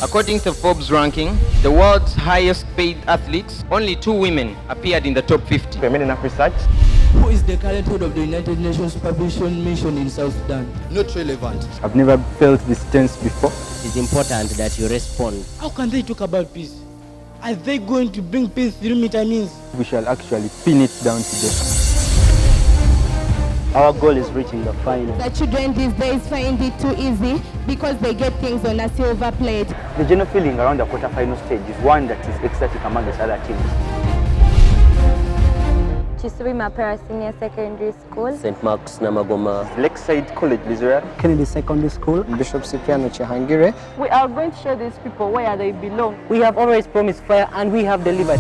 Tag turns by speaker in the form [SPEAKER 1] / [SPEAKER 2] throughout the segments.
[SPEAKER 1] According to Forbes ranking, the world's highest paid athletes, only 2 women appeared in the top 50.
[SPEAKER 2] We made enough research.
[SPEAKER 3] Who is the current head of the United Nations Supervision Mission in South Sudan?
[SPEAKER 4] Not relevant.
[SPEAKER 2] I've never felt this tense before.
[SPEAKER 5] It's important that you respond.
[SPEAKER 3] How can they talk about peace? Are they going to bring peace through means?
[SPEAKER 2] We shall actually pin it down today.
[SPEAKER 5] Our goal is reaching the final.
[SPEAKER 6] The children these days find it too easy because they get things on a silver plate.
[SPEAKER 2] The general feeling around the quarter-final stage is one that is ecstatic among the other teams.
[SPEAKER 7] Chisui Mapera Senior Secondary School,
[SPEAKER 5] St. Mark's Namagoma,
[SPEAKER 2] Lakeside College, Lizura,
[SPEAKER 5] Kennedy Secondary School,
[SPEAKER 2] Bishop Cipriano Chihangire.
[SPEAKER 8] We are going to show these people where they belong.
[SPEAKER 5] We have always promised fire and we have delivered.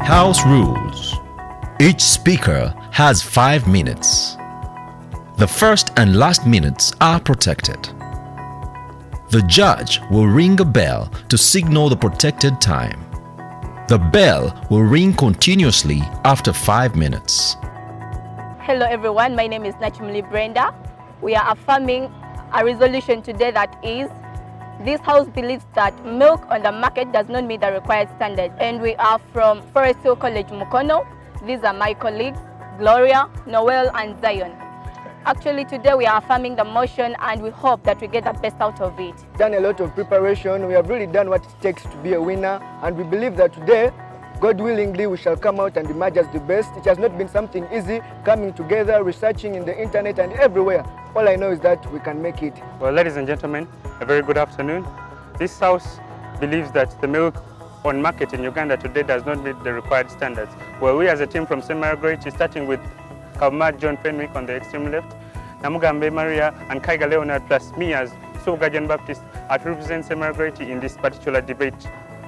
[SPEAKER 9] House rules. Each speaker has 5 minutes. The first and last minutes are protected. The judge will ring a bell to signal the protected time. The bell will ring continuously after 5 minutes.
[SPEAKER 8] Hello everyone, my name is Nachimli Brenda. We are affirming a resolution today that is, this house believes that milk on the market does not meet the required standards. And we are from Forest Hill College, Mukono. These are my colleagues, Gloria, Noel, and Zion. Actually, today we are affirming the motion and we hope that we get the best out of it.
[SPEAKER 10] Done a lot of preparation. We have really done what it takes to be a winner. And we believe that today, God willingly, we shall come out and emerge as the best. It has not been something easy, coming together, researching in the internet and everywhere. All I know is that we can make it.
[SPEAKER 11] Well, ladies and gentlemen, a very good afternoon. This house believes that the milk on market in Uganda today does not meet the required standards. Well, we as a team from St. Margaret, starting with Kalmar John Fenwick on the extreme left, Namugambe Maria and Kaiga Leonard, plus me as Suga John Baptist, are to represent St. Margaret in this particular debate.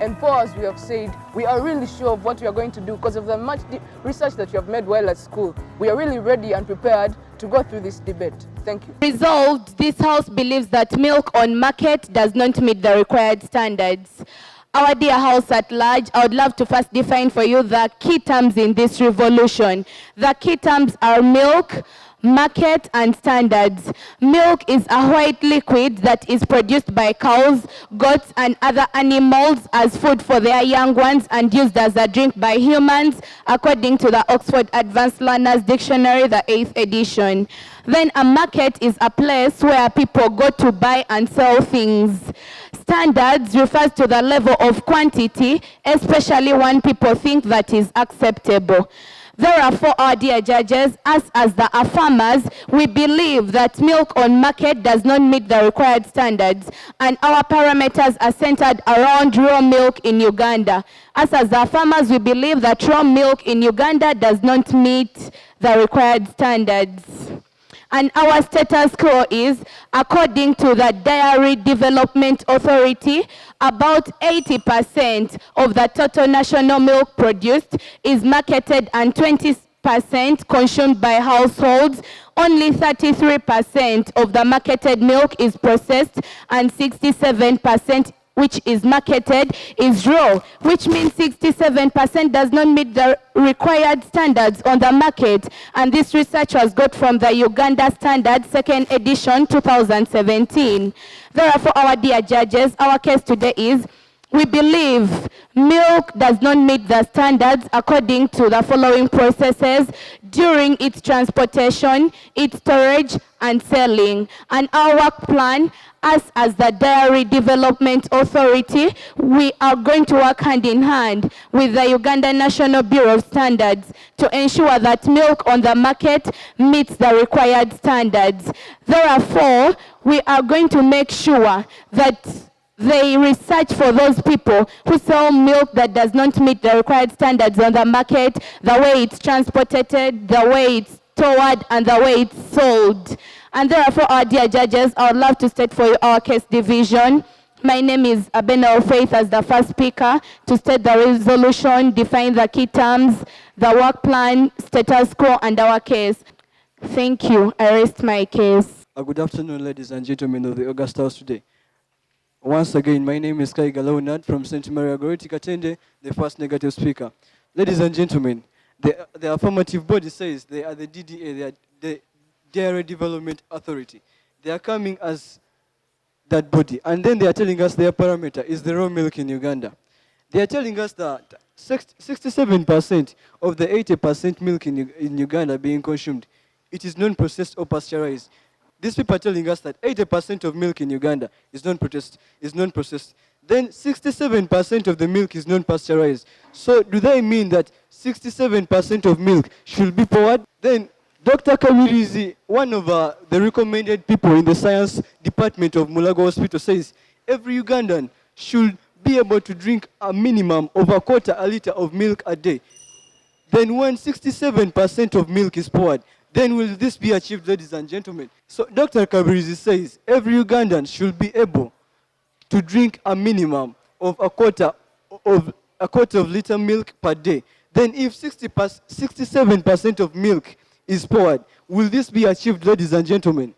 [SPEAKER 8] And for as we have said, we are really sure of what we are going to do because of the much research that you have made while at school. We are really ready and prepared to go through this debate. Thank you.
[SPEAKER 6] Resolved, this house believes that milk on market does not meet the required standards. Our dear house at large, I would love to first define for you the key terms in this revolution. The key terms are milk, market, and standards. Milk is a white liquid that is produced by cows, goats, and other animals as food for their young ones and used as a drink by humans, according to the Oxford Advanced Learners Dictionary, the 8th edition. Then a market is a place where people go to buy and sell things. Standards refers to the level of quantity, especially when people think that is acceptable. Therefore, our dear judges, us as the affirmers, we believe that milk on market does not meet the required standards, and our parameters are centered around raw milk in Uganda. Us as the affirmers, we believe that raw milk in Uganda does not meet the required standards. And our status quo is, according to the Dairy Development Authority, about 80% of the total national milk produced is marketed and 20% consumed by households. Only 33% of the marketed milk is processed and 67% which is marketed is raw, which means 67% does not meet the required standards on the market. And this research was got from the Uganda Standard, 2nd edition, 2017. Therefore, our dear judges, our case today is, we believe milk does not meet the standards according to the following processes during its transportation, its storage, and selling. And our work plan, us as the Dairy Development Authority, we are going to work hand in hand with the Uganda National Bureau of Standards to ensure that milk on the market meets the required standards. Therefore, we are going to make sure that they research for those people who sell milk that does not meet the required standards on the market, the way it's transported, the way it's stored, and the way it's sold. And therefore, our dear judges, I would love to state for you our case division. My name is Abena Faith as the first speaker to state the resolution, define the key terms, the work plan, status quo, and our case. Thank you. I rest my case.
[SPEAKER 4] Good afternoon, ladies and gentlemen of the August House today. Once again, my name is Kai Leonard from St. Maria Goratte, Katenda, the first negative speaker. Ladies and gentlemen, the affirmative body says they are the DDA, they are the Dairy Development Authority. They are coming as that body, and then they are telling us their parameter is the raw milk in Uganda. They are telling us that 67% of the 80% milk in Uganda being consumed, it is non-processed or pasteurized. These people are telling us that 80% of milk in Uganda is non-processed. Then 67% of the milk is non-pasteurized. So do they mean that 67% of milk should be poured? Then Dr. Kabirizi, one of the recommended people in the science department of Mulago Hospital, says every Ugandan should be able to drink a minimum of a quarter a liter of milk a day. Then when 67% of milk is poured, then will this be achieved, ladies and gentlemen? So Dr. Kabirizi says every Ugandan should be able to drink a minimum of a quarter of liter milk per day. Then if 67% of milk is poured, will this be achieved, ladies and gentlemen?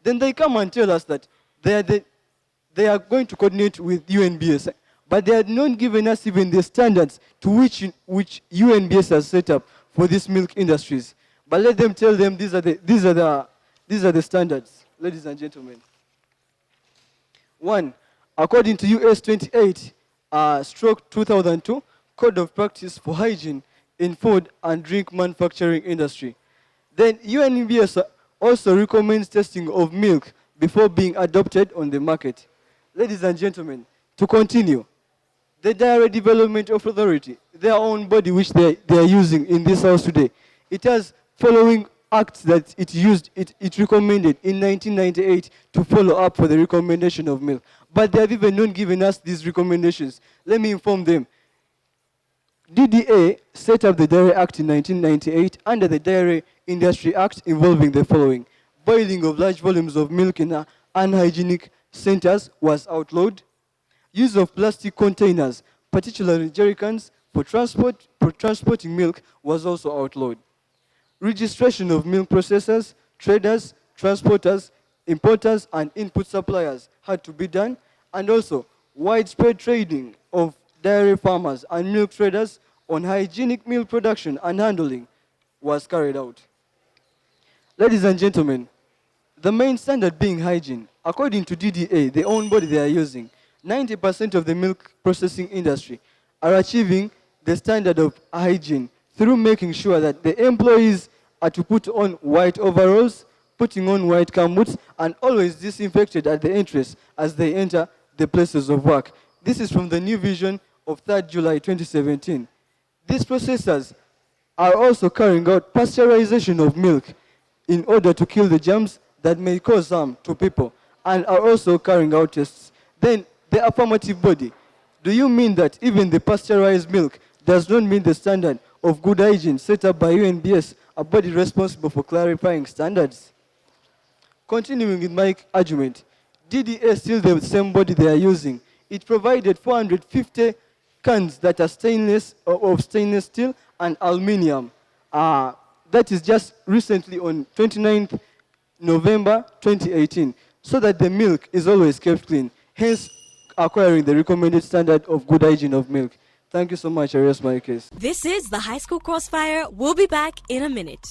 [SPEAKER 4] Then they come and tell us that they are going to coordinate with UNBS, but they have not given us even the standards to which UNBS has set up for these milk industries. But let them tell them these are the standards, ladies and gentlemen. 1, according to US 28 stroke 2002 Code of Practice for Hygiene in Food and Drink Manufacturing Industry. Then UNBS also recommends testing of milk before being adopted on the market. Ladies and gentlemen, to continue, the Dairy Development Authority, their own body which they are using in this house today, it has following acts that it recommended in 1998 to follow up for the recommendation of milk. But they have even not given us these recommendations. Let me inform them. DDA set up the Dairy Act in 1998 under the Dairy Industry Act involving the following. Boiling of large volumes of milk in unhygienic centers was outlawed. Use of plastic containers, particularly jerrycans, for transporting milk was also outlawed. Registration of milk processors, traders, transporters, importers, and input suppliers had to be done, and also widespread trading of dairy farmers and milk traders on hygienic milk production and handling was carried out. Ladies and gentlemen, the main standard being hygiene. According to DDA, the own body they are using, 90% of the milk processing industry are achieving the standard of hygiene through making sure that the employees are to put on white overalls, putting on white gumboots, and always disinfected at the entrance as they enter the places of work. This is from the new vision of 3rd July 2017. These processors are also carrying out pasteurization of milk in order to kill the germs that may cause harm to people, and are also carrying out tests. Then the affirmative body, do you mean that even the pasteurized milk does not meet the standard of good hygiene set up by UNBS, a body responsible for clarifying standards? Continuing with my argument, DDA is still the same body they are using. It provided 450 cans that are of stainless steel and aluminium. That is just recently on 29th November 2018, so that the milk is always kept clean, hence acquiring the recommended standard of good hygiene of milk. Thank you so much. I rest my case.
[SPEAKER 12] This is the High School Crossfire. We'll be back in a minute.